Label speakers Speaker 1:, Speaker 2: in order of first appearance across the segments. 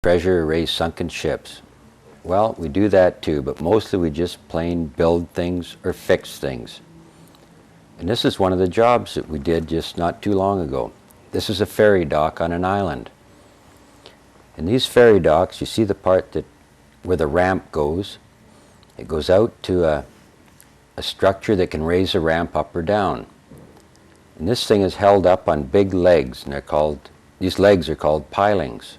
Speaker 1: treasure erase sunken ships. Well, we do that too, but mostly we just plain build things or fix things. And this is one of the jobs that we did just not too long ago. This is a ferry dock on an island. In these ferry docks, you see the part where the ramp goes. It goes out to a structure that can raise a ramp up or down. And this thing is held up on big legs, and these legs are called pilings.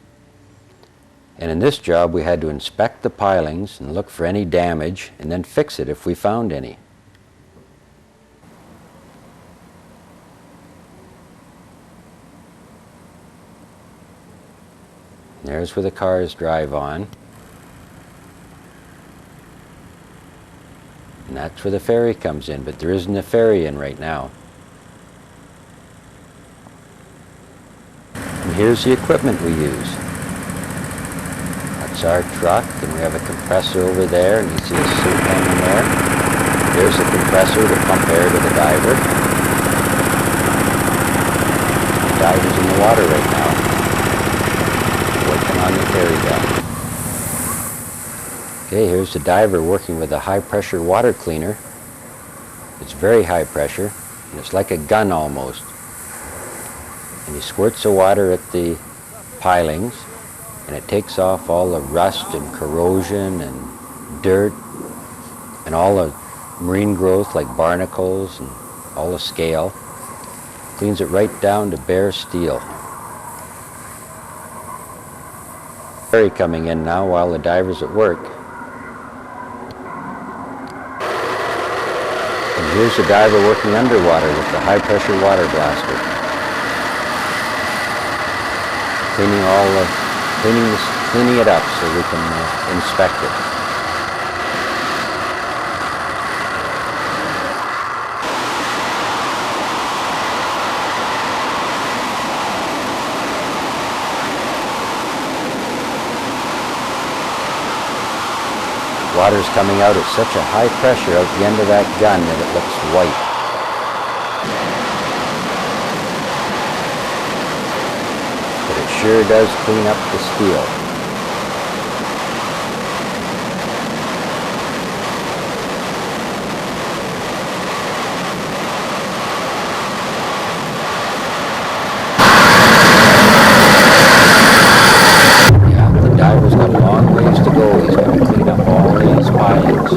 Speaker 1: And in this job we had to inspect the pilings and look for any damage and then fix it if we found any. There's where the cars drive on. And that's where the ferry comes in, but there isn't a ferry in right now. And here's the equipment we use. That's our truck, and we have a compressor over there, and you see a suit hanging there. There's a compressor to pump air to the diver. The diver's in the water right now, working on the ferry dock. Okay, here's the diver working with a high-pressure water cleaner. It's very high pressure, and it's like a gun almost. And he squirts the water at the pilings, and it takes off all the rust and corrosion and dirt and all the marine growth like barnacles and all the scale. Cleans it right down to bare steel. Ferry coming in now while the diver's at work. And here's the diver working underwater with the high pressure water blaster. Cleaning it up so we can inspect it. Water's coming out at such a high pressure out the end of that gun that it looks white. Sure does clean up the steel. Yeah, the diver's got a long ways to go. He's got to clean up all these pilings.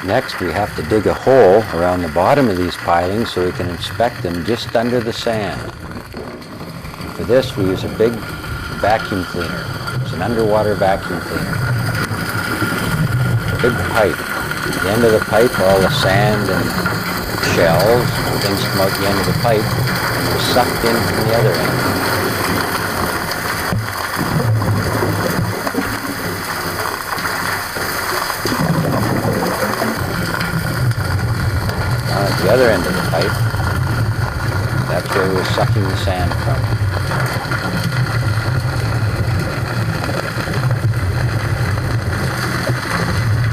Speaker 1: Next, we have to dig a hole around the bottom of these pilings so we can inspect them just under the sand. For this, we use a big vacuum cleaner. It's an underwater vacuum cleaner. A big pipe. At the end of the pipe, all the sand and shells and things come out the end of the pipe, and they're sucked in from the other end. The other end of the pipe, that's where we're sucking the sand from.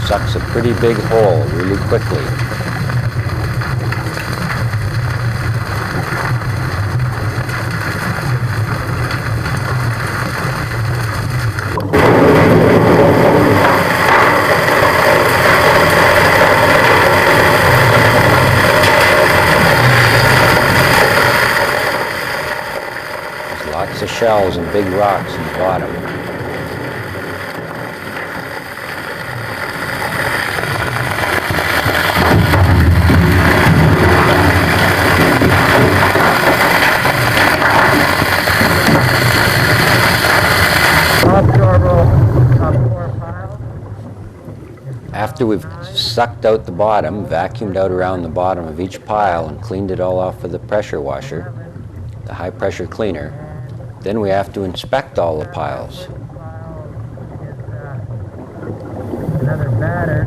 Speaker 1: Sucks a pretty big hole really quickly. Lots of shells and big rocks in the bottom. After we've sucked out the bottom, vacuumed out around the bottom of each pile and cleaned it all off with the pressure washer, the high pressure cleaner, then we have to inspect all the piles.
Speaker 2: Another batter.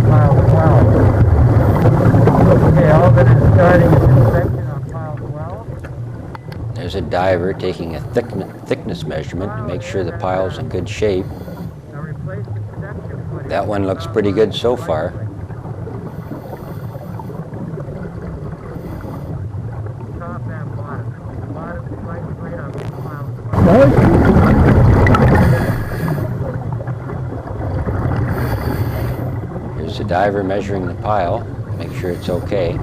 Speaker 2: Pile 12. Okay, all that is starting is inspection on pile 12.
Speaker 1: There's a diver taking a thickness measurement to make sure the pile's in good shape.
Speaker 2: Now replace the production footage.
Speaker 1: That one looks pretty good so far. Here's the diver measuring the pile. Make sure it's okay.
Speaker 2: Go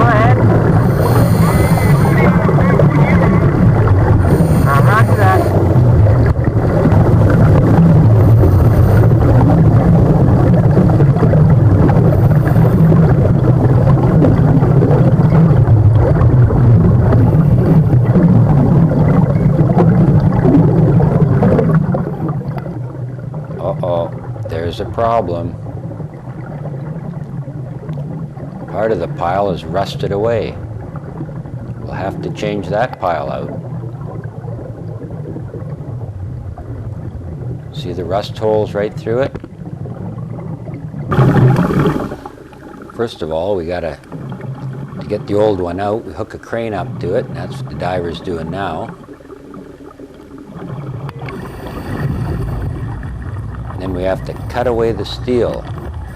Speaker 2: ahead. Roger that.
Speaker 1: Uh-oh, there's a problem. Part of the pile is rusted away. We'll have to change that pile out. See the rust holes right through it? First of all, we gotta, to get the old one out, we hook a crane up to it, and that's what the diver's doing now. Then we have to cut away the steel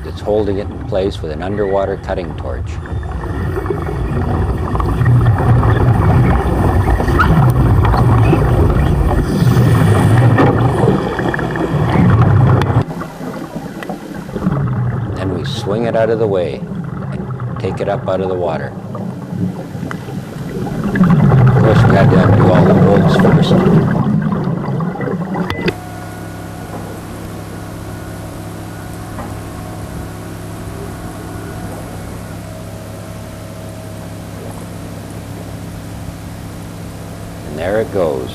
Speaker 1: that's holding it in place with an underwater cutting torch. Then we swing it out of the way and take it up out of the water. Of course, we had to undo all the bolts first. There it goes.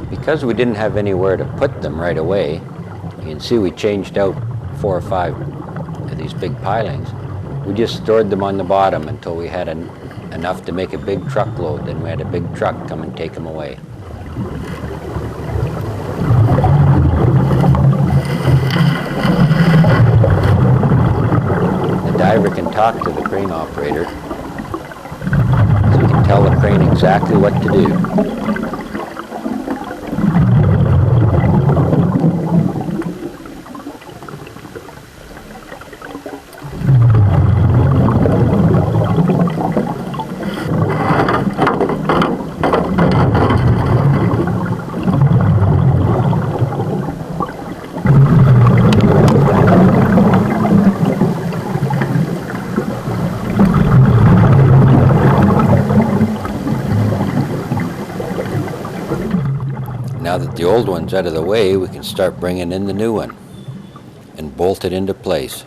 Speaker 1: Because we didn't have anywhere to put them right away, you can see we changed out 4 or 5 of these big pilings. We just stored them on the bottom until we had enough to make a big truckload. Then we had a big truck come and take them away. The diver can talk to the crane operator, so he can tell the crane exactly what to do. Now that the old one's out of the way, we can start bringing in the new one and bolt it into place.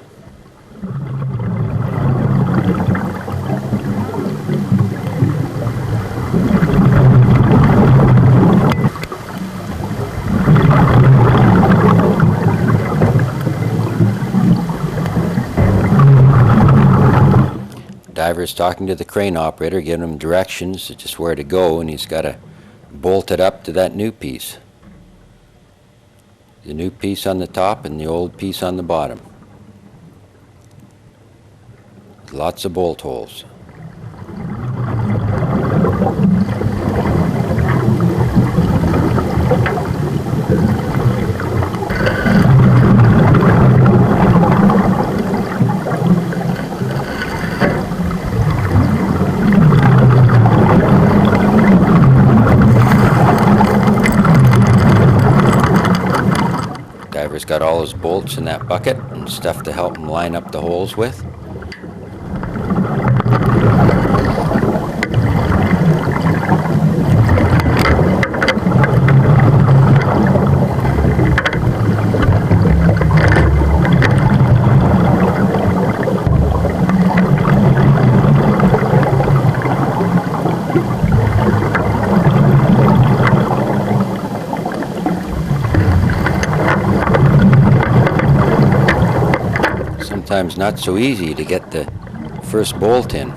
Speaker 1: Diver's talking to the crane operator, giving him directions of just where to go, and he's got to bolt it up to that new piece. The new piece on the top and the old piece on the bottom. Lots of bolt holes. Diver's got all his bolts in that bucket and stuff to help him line up the holes with. Sometimes not so easy to get the first bolt in.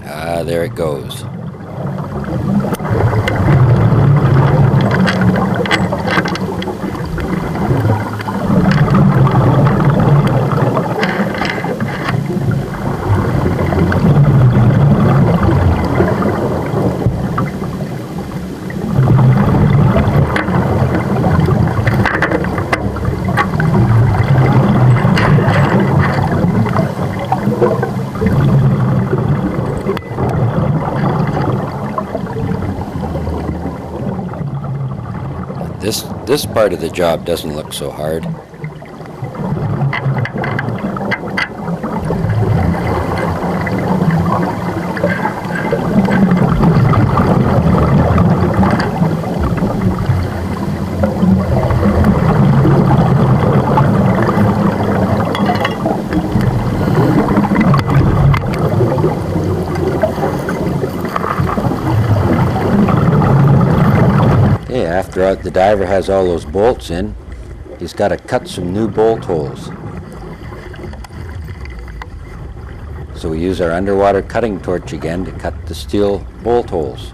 Speaker 1: Ah, there it goes. This part of the job doesn't look so hard. After the diver has all those bolts in, he's got to cut some new bolt holes. So we use our underwater cutting torch again to cut the steel bolt holes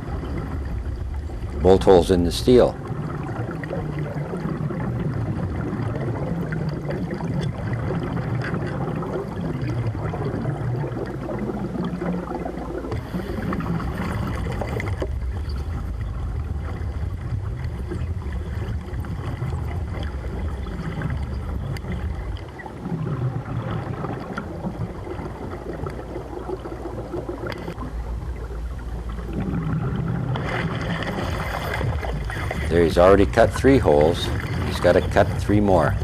Speaker 1: in the steel. There, he's already cut 3 holes. He's got to cut 3 more.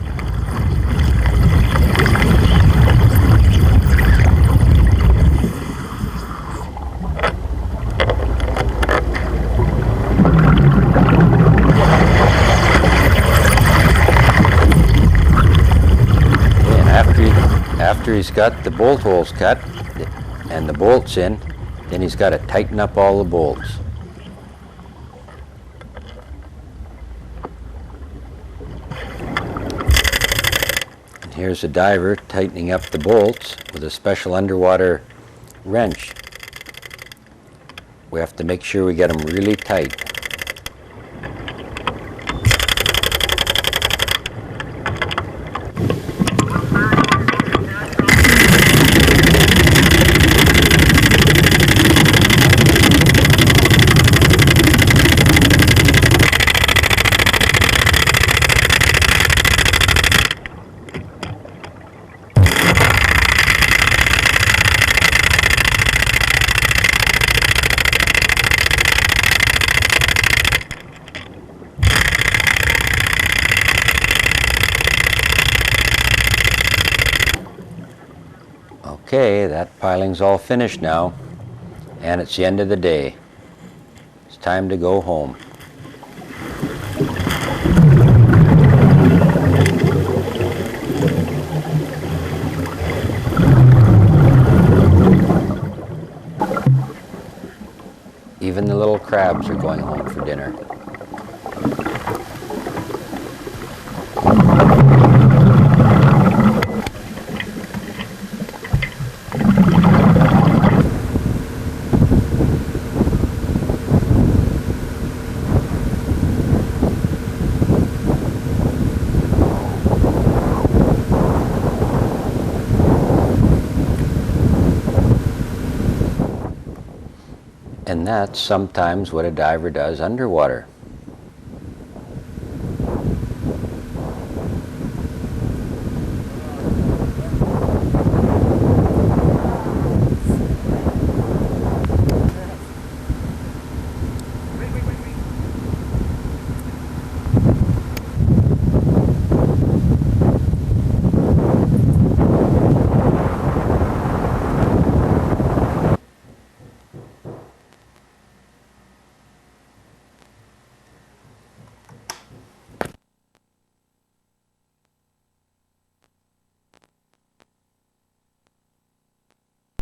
Speaker 1: And after he's got the bolt holes cut and the bolts in, then he's got to tighten up all the bolts. Here's a diver tightening up the bolts with a special underwater wrench. We have to make sure we get them really tight. Okay, that piling's all finished now, and it's the end of the day. It's time to go home. Even the little crabs are going home for dinner. And that's sometimes what a diver does underwater.